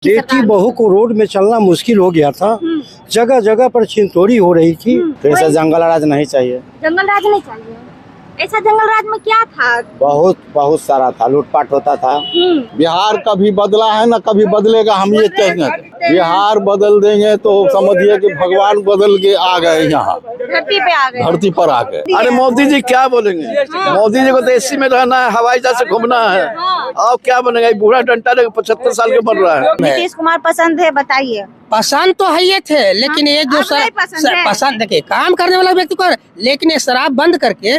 बेटी बहू को रोड में चलना मुश्किल हो गया था। जगह जगह पर छिनतोड़ी हो रही थी। फिर से जंगल राज नहीं चाहिए। जंगल राज नहीं चाहिए। ऐसा जंगल राज में क्या था? बहुत सारा था, लूटपाट होता था। बिहार कभी बदला है ना कभी बदलेगा, हम ये कहते हैं। बिहार बदल देंगे तो समझिए कि भगवान बदल के आ गए, यहाँ धरती पे आ गए, धरती पर आ गए। अरे मोदी जी क्या बोलेंगे? मोदी जी को तो एसी में रहना है, हवाई जहाज से घूमना है। और क्या बनेगा? बूढ़ा डंटा 75 साल के बन रहा है। नीतीश कुमार पसंद है, बताइए। पसंद तो है ये थे, लेकिन ये जो पसंद देखिए काम करने वाला व्यक्ति को, लेकिन ये शराब बंद करके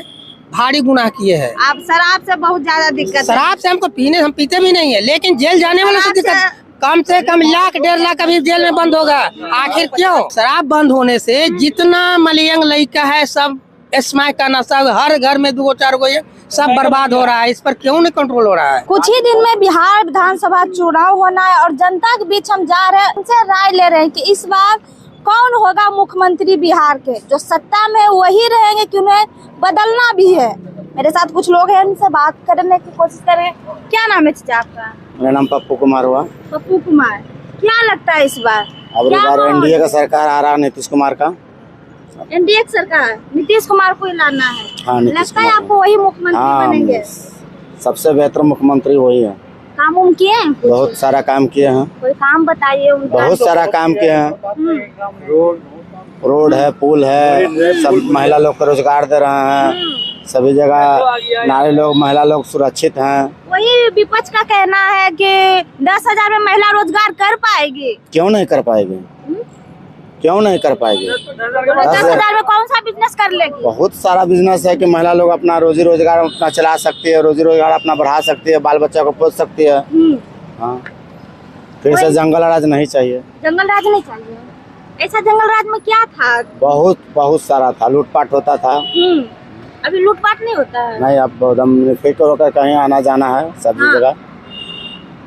भारी गुनाह किए हैं। आप शराब से बहुत ज्यादा दिक्कत। शराब से हमको हम पीते भी नहीं है, लेकिन जेल जाने वाले से दिक्कत। कम से कम 1 लाख 1.5 लाख अभी जेल में बंद होगा। आखिर क्यों? शराब बंद होने से जितना मलयंग लड़का है सब स्मैक का नशा हर घर में 2-4 गो सब बर्बाद हो रहा है। इस पर क्यों नहीं कंट्रोल हो रहा है? कुछ ही दिन में बिहार विधानसभा चुनाव होना है और जनता के बीच हम जा रहे हैं, उनसे राय ले रहे हैं कि इस बार कौन होगा मुख्यमंत्री बिहार के। जो सत्ता में वही रहेंगे कि उन्हें बदलना भी है। मेरे साथ कुछ लोग हैं, उनसे बात करने की कोशिश करें। क्या नाम है चाचा आपका? मेरा नाम पप्पू कुमार हुआ। पप्पू कुमार, क्या लगता है इस बार? अब बार एनडीए का सरकार आ रहा है, नीतीश कुमार का। एनडीए की सरकार, नीतीश कुमार को ही लाना है। हाँ, लगता है आपको वही मुख्यमंत्री बनेंगे? सबसे बेहतर मुख्यमंत्री वही है। काम उम किए हैं? बहुत सारा काम किए हैं। कोई काम बताइए उनका। बहुत सारा काम किए हैं। रोड है, पुल है, सब महिला लोग को रोजगार दे रहे हैं। सभी जगह नारी लोग, महिला लोग सुरक्षित हैं। वही विपक्ष का कहना है कि 10,000 में महिला रोजगार कर पाएगी। क्यों नहीं कर पाएगी? क्यों नहीं कर पाएगी? 10,000 में कौन सा बिजनेस कर लेगी? बहुत सारा बिजनेस है कि महिला लोग अपना रोजी रोजगार अपना चला सकती है, रोजी रोजगार अपना बढ़ा सकती है, बाल बच्चा को पोस सकती है। हाँ, फिर से जंगल राज नहीं चाहिए। जंगल राज नहीं चाहिए। ऐसा जंगल राज में क्या था? बहुत सारा था, लूटपाट होता था। अभी लूटपाट नहीं होता है। नहीं, अब एकदम फिक्र होकर कहीं आना जाना है सभी जगह।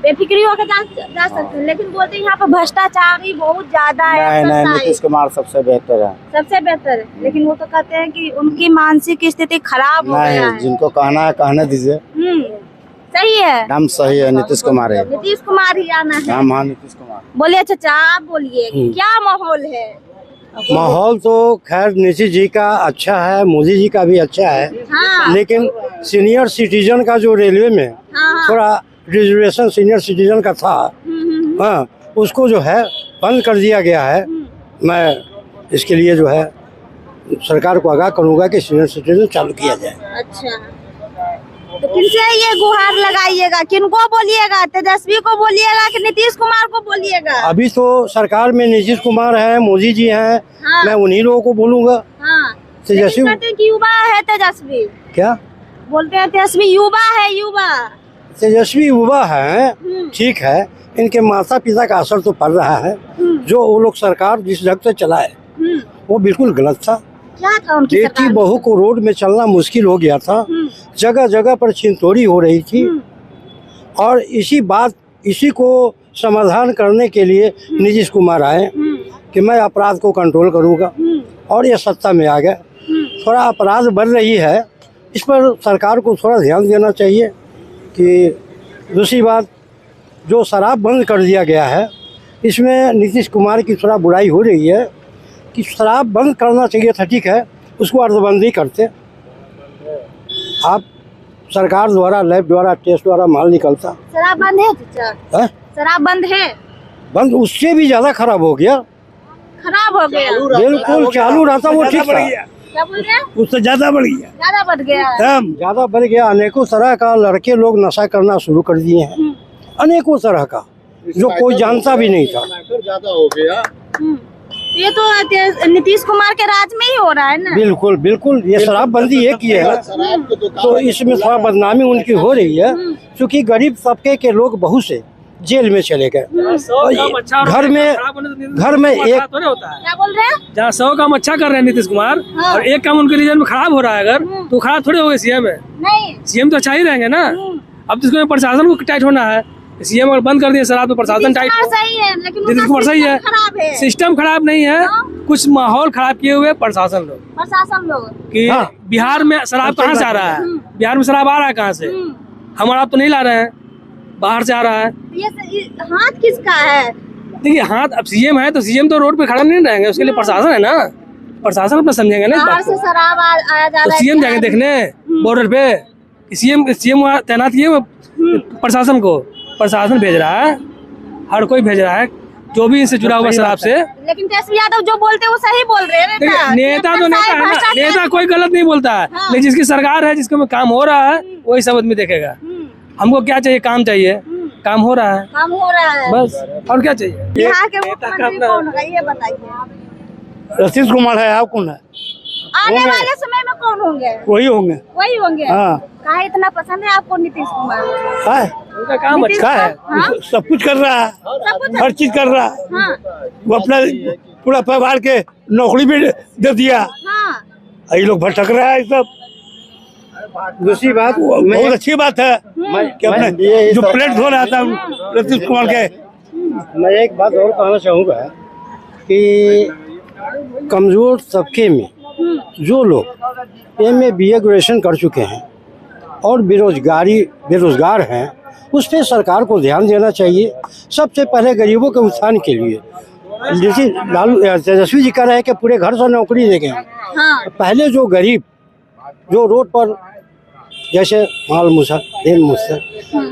बेफिक्री होकर जा सकते हैं, लेकिन बोलते हैं यहाँ पर भ्रष्टाचार ही बहुत ज्यादा है। नहीं, नीतीश कुमार सबसे बेहतर है। सबसे बेहतर है, लेकिन वो तो कहते हैं कि उनकी मानसिक स्थिति खराब हो गया है। जिनको कहना है कहने दीजिए। सही है, नाम सही है, नीतीश कुमार है। नीतीश कुमार ही आना है। नाम हाँ, नीतीश कुमार। बोलिए चाचा, आप बोलिए क्या माहौल है? माहौल तो खैर नीतीश जी का अच्छा है, मोदी जी का भी अच्छा है। लेकिन सीनियर सिटीजन का जो रेलवे में थोड़ा रिजर्वेशन सीनियर सिटीजन का था, हाँ, उसको जो है बंद कर दिया गया है। मैं इसके लिए जो है सरकार को आगाह करूँगा कि सीनियर सिटीजन चालू किया जाए। अच्छा, तो किनसे ये गुहार लगाइएगा? किनको बोलिएगा? तेजस्वी को बोलिएगा कि नीतीश कुमार को बोलिएगा? अभी तो सरकार में नीतीश कुमार है, मोदी जी हैं। मैं उन्हीं लोगों को बोलूँगा। तेजस्वी कहते हैं कि युवा है तेजस्वी। क्या बोलते हैं? तेजस्वी युवा है। युवा तेजस्वी युवा है, ठीक है। इनके माता पिता का असर तो पड़ रहा है। जो वो लोग सरकार जिस ढंग से चलाए वो बिल्कुल गलत था। क्या था उनकी सरकार? बेटी बहू को रोड में चलना मुश्किल हो गया था। जगह जगह पर छिनतोड़ी हो रही थी। और इसी को समाधान करने के लिए नीतीश कुमार आए कि मैं अपराध को कंट्रोल करूंगा, और ये सत्ता में आ गए। थोड़ा अपराध बढ़ रही है, इस पर सरकार को थोड़ा ध्यान देना चाहिए। कि दूसरी बात, जो शराब बंद कर दिया गया है, इसमें नीतीश कुमार की थोड़ा बुराई हो रही है कि शराब बंद करना चाहिए था, ठीक है, उसको अर्धबंदी करते। आप सरकार द्वारा, लैब द्वारा, टेस्ट द्वारा माल निकलता। शराब बंद है चाचा? शराब बंद है? बंद उससे भी ज्यादा खराब हो गया। खराब हो गया? बिल्कुल चालू रहता वो ठीक था। क्या बोल रहे हैं? उससे ज्यादा बढ़ गया। ज्यादा बढ़ गया? ज्यादा बढ़ गया। अनेकों तरह का लड़के लोग नशा करना शुरू कर दिए हैं, अनेकों तरह का, जो कोई जानता भी नहीं था। ज्यादा हो गया। ये तो नीतीश कुमार के राज में ही हो रहा है ना? बिल्कुल बिल्कुल। ये शराबबंदी ये की है, तो इसमें थोड़ा बदनामी उनकी हो रही है, क्योंकि गरीब तबके के लोग बहुत से जेल में चले गए। घर में एक क्या बोल रहे हैं? जहाँ 100 काम अच्छा कर रहे हैं नीतीश कुमार, और एक काम उनके रीजन में खराब हो रहा है, अगर तो खराब थोड़े हो गए सीएम में। नहीं, सीएम तो अच्छा ही रहेंगे ना। अब तो इसमें प्रशासन को टाइट होना है। सीएम अगर बंद कर दिए शराब तो प्रशासन टाइट। सही है, लेकिन नीतीश कुमार सही है। सिस्टम खराब नहीं है, कुछ माहौल खराब किए हुए प्रशासन लोग कि बिहार में शराब कहाँ से आ रहा है? बिहार में शराब आ रहा है कहाँ से? हमारा तो नहीं ला रहे हैं। बाहर से आ रहा है। ये हाथ किसका है? देखिए हाथ, अब सीएम है तो सीएम तो रोड पे खड़ा नहीं रहेंगे, उसके लिए प्रशासन है ना, प्रशासन अपना समझेंगे ना। बाहर से शराब आया जा तो रहा है, सीएम जाएंगे देखने बॉर्डर पे, सीएम वहाँ तैनात किए प्रशासन को, प्रशासन भेज रहा है, हर कोई भेज रहा है जो भी इनसे जुड़ा हुआ शराब से। लेकिन तेजस्वी यादव जो बोलते हैं वो सही बोल रहे हैं ना। नेता तो नेता है ना, नेता कोई गलत नहीं बोलता है, लेकिन जिसकी सरकार है, जिसके में काम हो रहा है, वही सब आदमी देखेगा। हमको क्या चाहिए? काम चाहिए, काम हो रहा है, काम हो रहा है बस, और क्या चाहिए? बिहार के मुख्यमंत्री कौन होगा ये बताइए। नीतीश कुमार है, आप कौन है? आने वाले समय में कौन होंगे? वही होंगे। वही होंगे। हाँ। काहे इतना पसंद है आपको नीतीश कुमार? है उनका काम अच्छा है, हाँ? सब कुछ कर रहा है, सब कुछ हर चीज कर रहा है। हाँ वो अपना पूरा परिवार के नौकरी भी दे दिया। हाँ ये लोग भटक रहा है सब। दूसरी बात बहुत अच्छी बात है कि अपने जो प्लेट धो रहा था नीतीश कुमार के। मैं एक बात और कहना चाहूँगा कि कमजोर तबके में जो लोग MA BA ग्रेजुएशन कर चुके हैं और बेरोजगार हैं, उस पर सरकार को ध्यान देना चाहिए। सबसे पहले गरीबों के उत्थान के लिए जैसे तेजस्वी जी कह रहे हैं कि पूरे घर से नौकरी देंगे। हाँ। पहले जो गरीब जो रोड पर जैसे माल मुसर दिन मुसर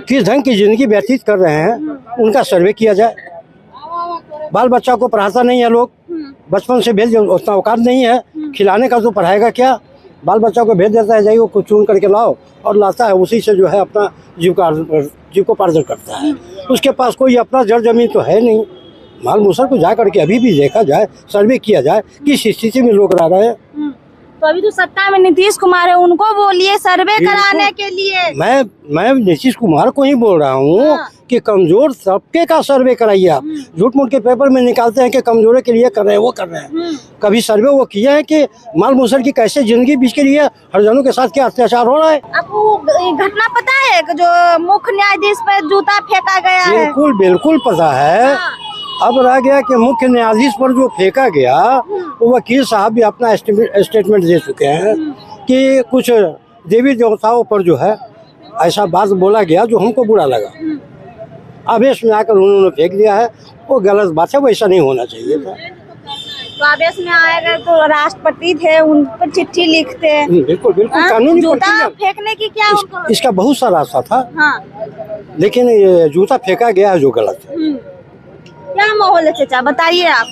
किस ढंग की जिंदगी व्यतीत कर रहे हैं, उनका सर्वे किया जाए। बाल बच्चा को पढ़ाता नहीं है लोग, बचपन से भेज, उतना औकात नहीं है खिलाने का, तो पढ़ाएगा क्या? बाल बच्चा को भेज देता है, जाइए कुछ चुन करके लाओ, और लाता है, उसी से जो है अपना जीविकोपार्जन करता है। उसके पास कोई अपना जड़ जमीन तो है नहीं। माल मूसर को जा करके अभी भी देखा जाए, सर्वे किया जाए किस स्थिति में लोग रह रहे हैं। तो अभी तो सत्ता में नीतीश कुमार है, उनको बोलिए सर्वे कराने के लिए। मैं नीतीश कुमार को ही बोल रहा हूँ। हाँ। कि कमजोर तबके का सर्वे कराइए आप। झूठ मूठ के पेपर में निकालते हैं कि कमजोरों के लिए कर रहे हैं, वो कर रहे हैं। कभी सर्वे वो किया है कि माल मूसर की कैसे जिंदगी बीच के लिए हरिजनों के साथ क्या अत्याचार हो रहा है? आपको घटना पता है कि जो मुख्य न्यायाधीश पर जूता फेंका गया है? बिल्कुल बिल्कुल पता है। अब रह गया कि मुख्य न्यायाधीश पर जो फेंका गया, वो वकील साहब भी अपना स्टेटमेंट दे चुके हैं कि कुछ देवी देवताओं पर जो है ऐसा बात बोला गया जो हमको बुरा लगा। आवेश में आकर उन्होंने फेंक दिया है, वो गलत बात है, वैसा नहीं होना चाहिए था। तो आवेश में आएगा तो राष्ट्रपति थे, उन पर चिट्ठी लिखते हैं। बिल्कुल बिल्कुल कानूनी जूता फेंकने की क्या इसका बहुत सा रास्ता था। हाँ। लेकिन ये जूता फेंका गया है जो गलत है। क्या माहौल है चाचा, बताइए आप।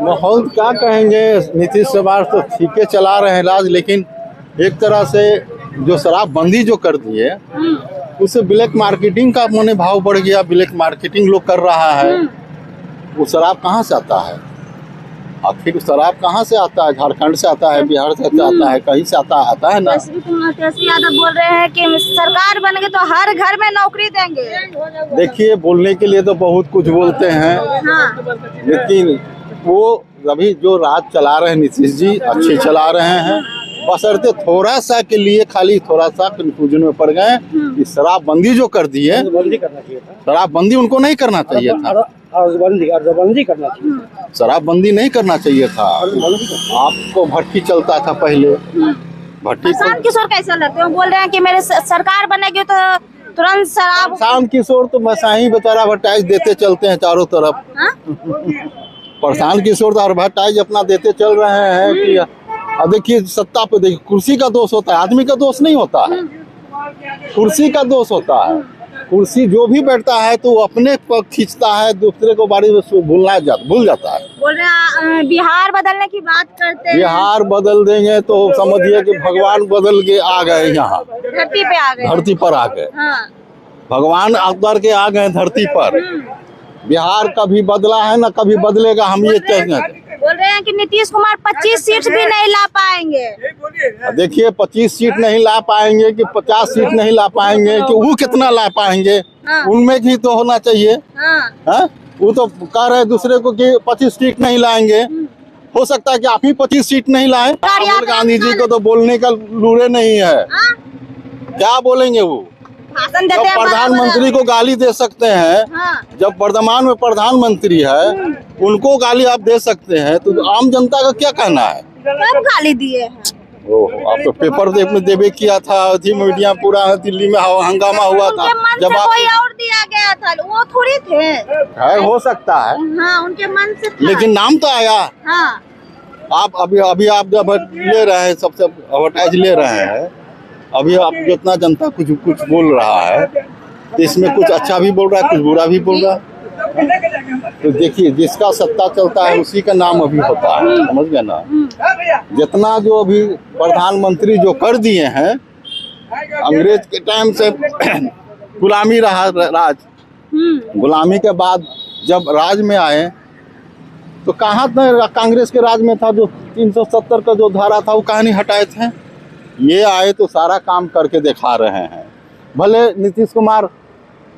माहौल क्या कहेंगे, नीतीश कुमार तो ठीक है चला रहे हैं राज, लेकिन एक तरह से जो शराबबंदी जो कर दी है उससे ब्लैक मार्केटिंग का मोने भाव बढ़ गया। ब्लैक मार्केटिंग लोग कर रहा है। वो शराब कहाँ से आता है? आखिर शराब कहाँ से आता है? झारखंड से आता है, बिहार से आता है, कहीं से आता है ना। तेजस्वी यादव बोल रहे हैं कि सरकार बन गई तो हर घर में नौकरी देंगे। देखिए, बोलने के लिए तो बहुत कुछ बोलते हैं। हाँ। लेकिन वो अभी जो राज चला रहे हैं नीतीश जी, अच्छे चला रहे हैं, बशर्ते थोड़ा सा के लिए खाली थोड़ा सा कंफ्यूजन में पड़ गए कि शराबबंदी जो कर दी है, शराबबंदी उनको नहीं करना चाहिए था। अर्धबंदी करना चाहिए, शराबबंदी नहीं करना चाहिए था। आपको भट्टी चलता था पहले, भट्टी। प्रशांत किशोर कैसे लगते हैं? बोल रहे हैं कि मेरे सरकार बनेगी तो तुरंत शराब। प्रशांत किशोर तो मसाही बेचारा एडवर्टाइज देते चलते हैं चारों तरफ। प्रशांत किशोर तो एडवर्टाइज अपना देते चल रहे हैं कि अब देखिए सत्ता पे, देखिए कुर्सी का दोष होता है, आदमी का दोष नहीं होता है, कुर्सी का दोष होता है। कुर्सी जो भी बैठता है तो वो अपने पग खींचता है, दूसरे को बारे में भूल जाता है। बोल रहे हैं बिहार बदलने की बात करते हैं। बिहार बदल देंगे तो समझिए कि भगवान बदल के आ गए, यहाँ धरती पे आ गए, धरती पर आ गए। हाँ। भगवान अवतार के आ गए धरती पर। बिहार कभी बदला है ना कभी बदलेगा, हम ये कहते हैं। बोल रहे हैं कि नीतीश कुमार 25 सीट भी नहीं ला पाएंगे। देखिए 25 सीट नहीं ला पाएंगे कि 50 सीट नहीं ला पाएंगे कि वो कितना ला पाएंगे। हाँ। उनमें भी तो होना चाहिए। हाँ। वो तो कह रहे दूसरे को कि 25 सीट नहीं लाएंगे। हो सकता है कि आप ही 25 सीट नहीं लाए। राहुल गांधी जी को तो बोलने का लूरे नहीं है। हाँ। क्या बोलेंगे वो? भाषण जब देते हैं, प्रधानमंत्री को गाली दे सकते हैं। हाँ। जब वर्तमान में प्रधानमंत्री है उनको गाली आप दे सकते हैं, तो आम जनता का क्या कहना है? कब गाली दिए हैं? आप तो पेपर में देवे किया था, अथी मीडिया पूरा दिल्ली में हंगामा हुआ था। उनके मन जब से आप कोई और दिया गया था, वो थोड़ी थे। है, हो सकता है, हाँ, उनके मन से था। लेकिन नाम तो आया। हाँ, आप अभी आप जब ले रहे हैं, सबसे एडवर्टाइज ले रहे हैं, अभी आप जितना जनता कुछ बोल रहा है, तो इसमें कुछ अच्छा भी बोल रहा है, कुछ बुरा भी बोल रहा है। तो देखिए, जिसका सत्ता चलता है उसी का नाम अभी होता है, समझ गए ना। जितना जो अभी प्रधानमंत्री जो कर दिए हैं, अंग्रेज के टाइम से गुलामी रहा राज, गुलामी के बाद जब राज में आए तो कहाँ कांग्रेस के राज में था जो 370 का जो धारा था वो कहाँ नहीं हटाए थे। ये आए तो सारा काम करके दिखा रहे हैं। भले नीतीश कुमार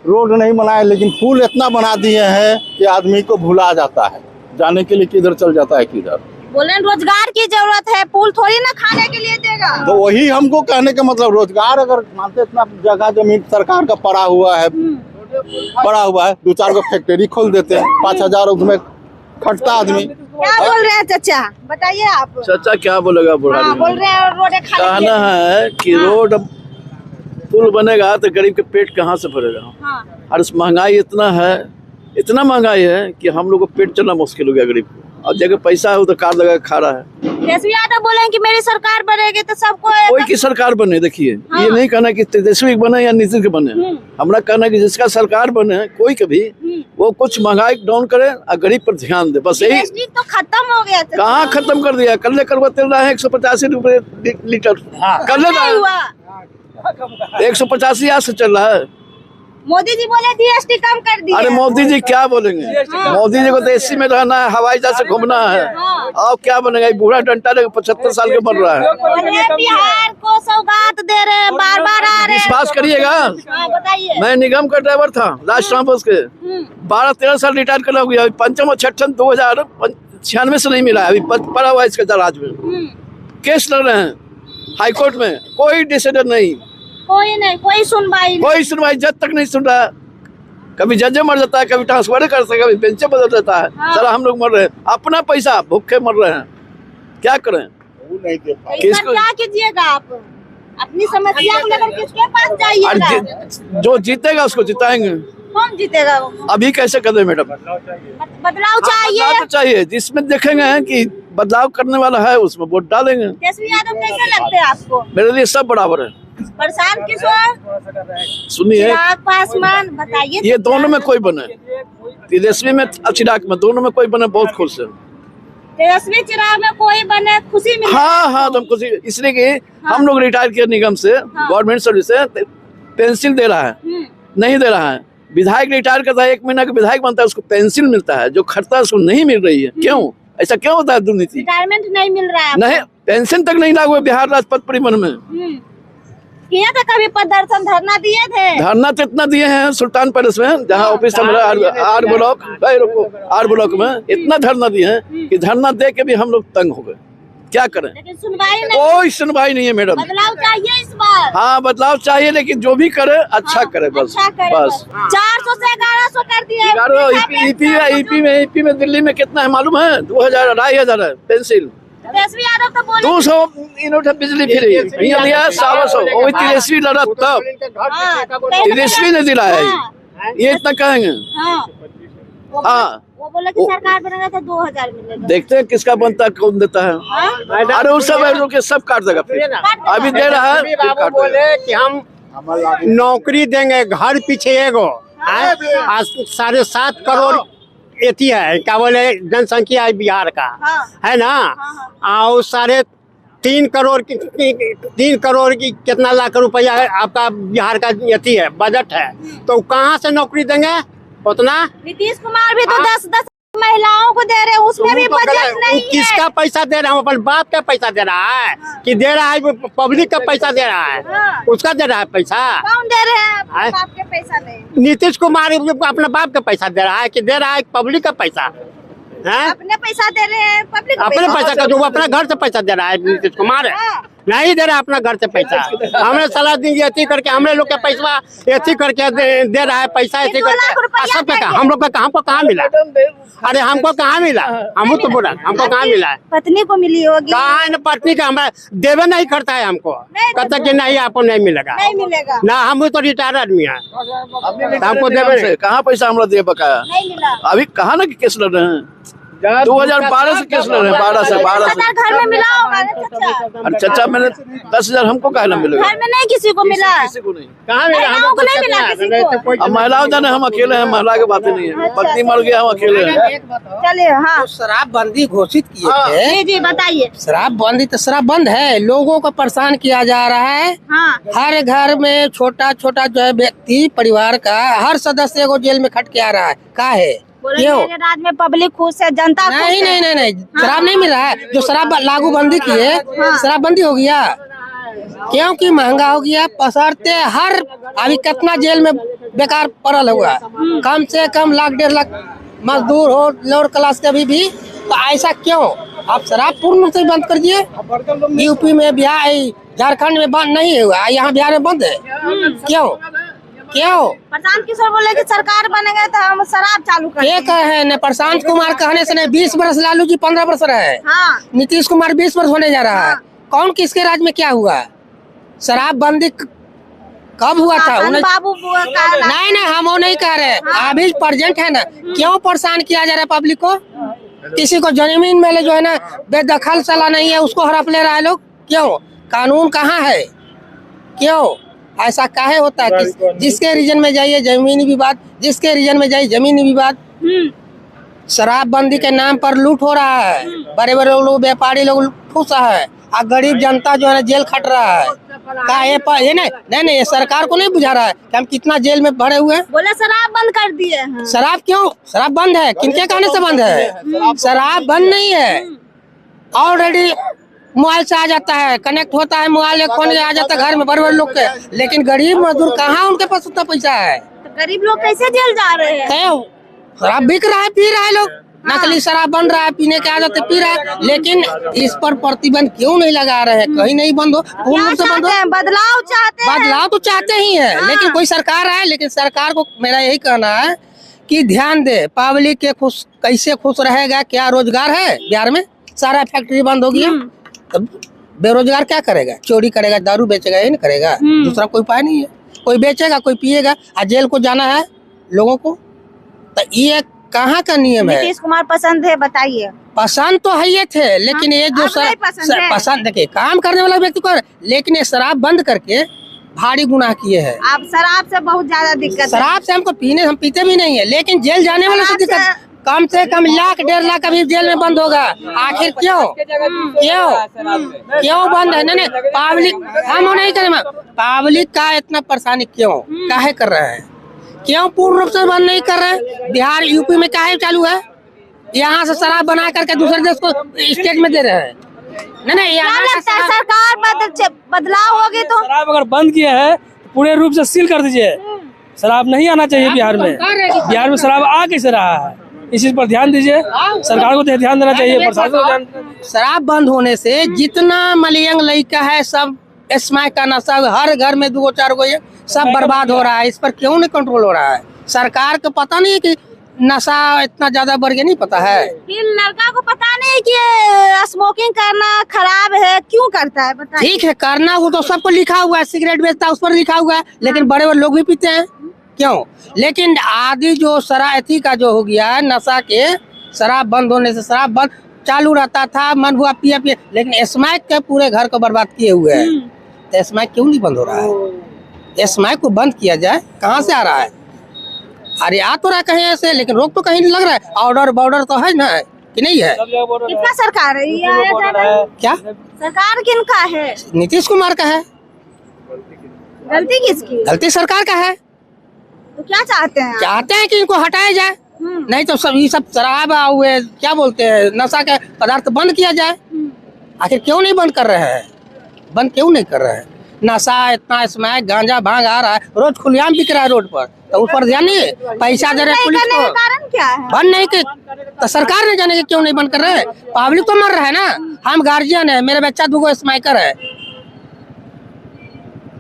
रोड नहीं बनाए, लेकिन पुल इतना बना दिए हैं कि आदमी को भुला जाता है, जाने के लिए किधर चल जाता है किधर। बोले रोजगार की जरूरत है, पुल थोड़ी ना खाने के लिए देगा। तो वही हमको कहने का मतलब, रोजगार अगर मानते, इतना जगह जमीन सरकार का पड़ा हुआ है, 2-4 गो फैक्ट्री खोल देते हैं, 5,000 उसमें खटता आदमी। क्या बोल रहे हैं चाचा, बताइए आप। चाचा क्या बोलेगा बुढ़ा? हाँ, बोल रहे हैं रोड कहना है कि रोड पुल बनेगा तो गरीब के पेट कहाँ से भरेगा। हाँ। और इस महंगाई इतना महंगाई है कि हम लोग को पेट चलना मुश्किल हो गया गरीब को। और जगह पैसा है वो तो कार्ड लगा खा रहा है। तेजस्वी यादव बोले कि मेरी सरकार बनेगी तो सबको कोई की सरकार बने, देखिए हाँ। ये नहीं कहना कि तेजस्वी बने या नीतीश के बने, हमारा कहना कि जिसका सरकार बने कोई कभी वो कुछ महंगाई डाउन करे और गरीब पर ध्यान दे, बस यही। तो खत्म हो गया, कहाँ खत्म कर दिया? कल करवा तेल रहा है 185 रुपए लीटर, कल 185 आज से चल रहा है। मोदी जी बोले जीएसटी कम कर दिया। अरे मोदी जी क्या बोलेंगे? मोदी जी को तो एसी में रहना है, हवाई जहाज से घूमना है। और क्या बनेगा? बूढ़ा डंटा 75 साल के बन रहा है। बिहार को सौगात दे रहे हैं, बार बार आ रहे हैं। विश्वास करिएगा, बताइए। मैं निगम का ड्राइवर था राजस्थान बस के, 12-13 साल रिटायर कर हो गया। पंचम और छठम 2096 से नहीं मिला, अभी पड़ा हुआ इसका राज्य में। केस लड़ रहे हैं हाईकोर्ट में, कोई डिसीजन नहीं, कोई सुनवाई जज तक नहीं सुन रहा। कभी जज मर जाता है, कभी ट्रांसफर करता है, कभी बेंचे बदल जाता है। सारा हम लोग मर रहे हैं, अपना पैसा भूखे मर रहे हैं, क्या करें? क्या कीजिएगा आप? अपनी समस्या को लेकर किसके पास जाइएगा? जो जीतेगा उसको जिताएंगे। कौन जीतेगा? अभी कैसे कर दे मैडम? बदलाव चाहिए, जिसमें देखेंगे कि बदलाव करने वाला है उसमें वोट डालेंगे। तेजस्वी यादव कैसे लगते हैं आपको? मेरे लिए सब बराबर है। प्रशांत किशोर, सुनिए, चिराग पासवान, बताइए। ये दोनों में कोई बने, तेजस्वी में चिराग में, दोनों में कोई बने बहुत खुश है। तेजस्वी चिराग में कोई बने खुशी मिले। हाँ तुम खुशी, इसलिए कि हम लोग रिटायर किए निगम से, गवर्नमेंट सर्विस से, पेंसिल दे रहा है, नहीं दे रहा है। विधायक रिटायर करता है, 1 महीना का विधायक बनता है, उसको पेंसिल मिलता है, जो खर्चा उसको नहीं मिल रही है। क्यों ऐसा क्यों होता है? दुर्नीति, रिटायरमेंट नहीं मिल रहा है, नहीं पेंशन तक नहीं लागू है बिहार राजपथ परिवहन में। किया था कभी प्रदर्शन, धरना दिए थे? धरना तो इतना दिए हैं सुल्तान पैलेस में, जहाँ ऑफिस आर ब्लॉक में इतना धरना दिए हैं कि धरना दे के भी हम लोग तंग हो गए। क्या करें? लेकिन सुनवाई नहीं, कोई सुनवाई नहीं है मैडम। बदलाव चाहिए इस बार। हाँ बदलाव चाहिए, लेकिन जो भी करे अच्छा करे, बस अच्छा करे, बस 400 से 1100 कर दिए। ईपी में दिल्ली में कितना है मालूम है? 2000-2500 है पेंसिल। तेजस्वी यादव तो बोले 200 यूनिट बिजली फ्री, यहाँ दिया 100। वो तेजस्वी लड़ा तब, तेजस्वी ने दिलाया ये इतना कहेंगे। हाँ वो बोला कि सरकार बनेगा तो 2000 मिलेगा। देखते हैं किसका बनता है, कौन देता है। अरे उस सब काट देगा, फिर अभी दे रहा है। बोले कि हम नौकरी देंगे, घर पीछे एगो 7.5 करोड़ एथी है, क्या बोले जनसंख्या है बिहार का, है ना। और 3.5 करोड़ की कितना लाख रुपया है आपका बिहार का एथी है, बजट है, तो कहाँ से नौकरी देंगे उतना? नीतीश कुमार भी तो 10-10 महिलाओं को दे रहे हैं, उसमें भी बजट नहीं है। किसका पैसा दे रहा है? अपन बाप का पैसा दे रहा है कि दे रहा है पब्लिक का पैसा दे रहा है? उसका दे रहा है पैसा। कौन दे रहे हैं? अपने बाप के पैसा नहीं। नीतीश कुमार अपने बाप का पैसा दे रहा है कि दे रहा है पब्लिक का पैसा है? अपने पैसा दे रहे हैं, पब्लिक अपने पैसा का, जो अपने घर से पैसा दे रहा है नीतीश कुमार है। नहीं दे रहा अपना घर से पैसा। हमने सलाह दी ऐसी करके हमने लोग का पैसा ऐसी करके दे रहा है पैसा ऐसे करके सब पे हम लोग का हमको कहाँ मिला? अरे हमको कहाँ मिला? हम तो बोला हमको कहाँ मिला है? पत्नी को मिली होगी। कहाँ है? पत्नी का हमारा देवे नहीं करता है हमको, कहता कि नहीं आपको नहीं मिलेगा। नहीं मिलेगा ना, हम तो रिटायर आदमी है, हमको देवे कहाँ पैसा हमरा दे बकाया? नहीं मिला। अभी कहाँ ना केस लड़ रहे हैं, 2012 से केस लड़ रहे हैं, 12 से घर में मिला होगा ना चाचा? अरे चाचा मैंने 10,000 हमको कहा ना मिलेगा? घर में नहीं किसी को मिला, किसी को नहीं। कहाँ मिला? महिलाओं को नहीं मिला किसी को। अब महिलाओं जाने हम अकेले हैं, महिला की बातें नहीं है। पत्नी मर गया हम अकेले हैं। चलिए हाँ तो शराबबंदी घोषित किए थे। जी जी बताइए। शराबबंदी तो शराब बंद है, लोगों को परेशान किया जा रहा है। हाँ हर घर में छोटा छोटा जो है व्यक्ति परिवार का हर सदस्य को जेल में खट के आ रहा है। का है क्यों? मेरे राज्य में पब्लिक खुश है, जनता खुश नहीं है। नहीं नहीं नहीं शराब नहीं मिल रहा है। जो शराब लागू बंदी की है, शराबबंदी हो गया क्योंकि महंगा हो गया। पसरते हर अभी कितना जेल में बेकार पड़ल हुआ, कम से कम 1,00,000-1,50,000 मजदूर हो लोअर क्लास के भी तो ऐसा क्यों? आप शराब पूर्ण रूप से बंद कर दिए। यूपी में, बिहार, झारखंड में बंद नहीं हुआ, यहाँ बिहार में बंद है। क्यों क्यों? प्रशांत किशोर बोले कि सरकार बनेगा तो हम शराब चालू कर ये कहे न प्रशांत कुमार कहने से नहीं, 20 वर्ष लालू जी 15 वर्ष रहे। हाँ नीतीश कुमार 20 वर्ष होने जा रहा है। कौन किसके राज में क्या हुआ? शराबबंदी कब हुआ था? बाबू नहीं नहीं हम वो नहीं कह रहे, अभी प्रेजेंट है ना। क्यों परेशान किया जा रहा है पब्लिक को? किसी को जमीन में जो है ना बेदखल चला नहीं है उसको हड़प ले रहा है लोग। क्यों? कानून कहाँ है? क्यों ऐसा काहे होता है? जिसके रीजन में जाइए जमीनी विवाद, जिसके रीजन में जाइए जमीनी विवाद। शराबबंदी के नाम पर लूट हो रहा है, बड़े बड़े लोग व्यापारी लोग खुश है और गरीब जनता जो है ना जेल खट रहा है। ये नहीं ये सरकार को नहीं बुझा रहा है कि हम कितना जेल में भरे हुए हैं। बोले शराब बंद कर दिए हैं। शराब क्यों? शराब बंद है, किनके कहने से बंद है? शराब बंद नहीं है, ऑलरेडी मोबाइल से आ जाता है, कनेक्ट होता है, मोबाइल फोन आ जाता है घर में बड़े बड़े लोग के। लेकिन गरीब मजदूर कहाँ उनके पास उतना पैसा है? तो गरीब लोग कैसे जेल जा रहे हैं? क्यों? शराब बिक रहा है, पी रहा है लोग, नकली शराब बन रहा है, पीने के आदत पी रहा है। लेकिन इस पर प्रतिबंध क्यों नहीं लगा रहे हैं? कहीं नहीं बंद हो, पूर्ण रूप से बंद हो। बदलाव चाहते हैं। बदलाव तो चाहते ही है, लेकिन कोई सरकार है। लेकिन सरकार को मेरा यही कहना है कि ध्यान दे, पब्लिक के खुश कैसे खुश रहेगा? क्या रोजगार है बिहार में? सारा फैक्ट्री बंद हो गया, तब बेरोजगार क्या करेगा? चोरी करेगा, दारू बेचेगा, ये नहीं करेगा, दूसरा कोई उपाय नहीं है। कोई बेचेगा, कोई पिएगा, और जेल को जाना है लोगों को। तो ये कहाँ का नियम है? नीतीश कुमार पसंद है, बताइए। पसंद तो है ये थे, लेकिन ये जो पसंद देखिए काम करने वाला व्यक्ति को, लेकिन ये शराब बंद करके भारी गुनाह किए हैं। आप शराब से बहुत ज्यादा दिक्कत। शराब से हमको हम पीते भी नहीं है, लेकिन जेल जाने वाले से दिक्कत। कम से कम 1,00,000-1,50,000 अभी जेल में बंद होगा। आखिर क्यों बंद है? नहीं पब्लिक हम नहीं करें, पब्लिक का इतना परेशानी क्यों काहे कर रहे हैं? क्यों पूर्ण रूप से बंद नहीं कर रहे हैं? बिहार यूपी में काहे चालू है? यहाँ से शराब बना करके दूसरे देश को स्टेट में दे रहे हैं। नहीं सरकार बदलाव होगी तो शराब अगर बंद किया है तो पूरे रूप से सील कर दीजिए। शराब नहीं आना चाहिए बिहार में। बिहार में शराब आ कैसे रहा है? इस चीज पर ध्यान दीजिए, सरकार को ध्यान देना चाहिए, प्रशासन को ध्यान। शराब बंद होने से जितना मलयंग लड़का है सब स्मैक का नशा हर घर में 2-4 गो सब बर्बाद हो रहा है। इस पर क्यों नहीं कंट्रोल हो रहा है? सरकार को पता नहीं कि नशा इतना ज्यादा बढ़ गया, नहीं पता है। लड़का को पता नहीं कि स्मोकिंग करना खराब है, क्यों करता है बताइए। ठीक है करना, वो तो सबको लिखा हुआ है, सिगरेट बेचता है उस पर लिखा हुआ है, लेकिन बड़े बड़े लोग भी पीते हैं। क्यों? लेकिन आदि जो शराबती का जो हो गया है नशा के, शराब बंद होने से शराब बंद चालू रहता था, मन हुआ पिए, लेकिन स्मैक के पूरे घर को बर्बाद किए हुए हैं। तो स्मैक क्यों नहीं बंद हो रहा है? स्मैक को बंद किया जाए। कहाँ से आ रहा है? अरे आ तो रहा कहीं ऐसे, लेकिन रोक तो कहीं नहीं लग रहा है। ऑर्डर बॉर्डर तो है ना कि नहीं है? कितना सरकार है ये? क्या सरकार किनका है? नीतीश कुमार का है। गलती किसकी? गलती सरकार का है। तो क्या चाहते हैं? चाहते हैं कि इनको हटाया जाए, नहीं तो सब ये सब शराब हुए क्या बोलते हैं नशा के पदार्थ बंद किया जाए। आखिर क्यों नहीं बंद कर रहे हैं? बंद क्यों नहीं कर रहे हैं? नशा इतना स्मैक गांजा भांग आ रहा है, रोज खुलेआम बिक रहा है रोड पर, तो उस पर ध्यान नहीं, पैसा दे रहे पुलिस को। कारण क्या है? बंद नहीं के तो सरकार ने जाने के क्यों नहीं बंद कर रहे हैं? पब्लिक तो मर रहा है ना। हम गार्जियन है, मेरे बच्चा 2 स्मैकर है,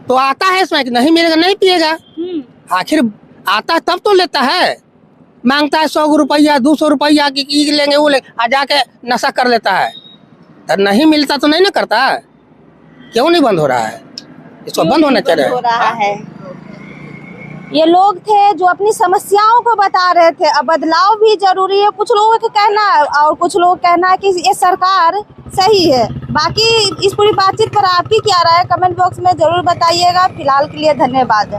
तो आता है इसमें कि नहीं मिलेगा नहीं पिएगा। आखिर आता तब तो लेता है, मांगता है 100 रुपया 200 रुपया की लेंगे वो लेंगे, आ जाके नशा कर लेता है। तो नहीं मिलता तो नहीं ना करता, क्यों नहीं बंद हो रहा है? इसको बंद होना चाहिए। हो रहा है। ये लोग थे जो अपनी समस्याओं को बता रहे थे। अब बदलाव भी जरूरी है, कुछ लोगों का कहना है और कुछ लोग कहना है कि ये सरकार सही है। बाकी इस पूरी बातचीत पर आपकी क्या राय है, कमेंट बॉक्स में जरूर बताइएगा। फिलहाल के लिए धन्यवाद।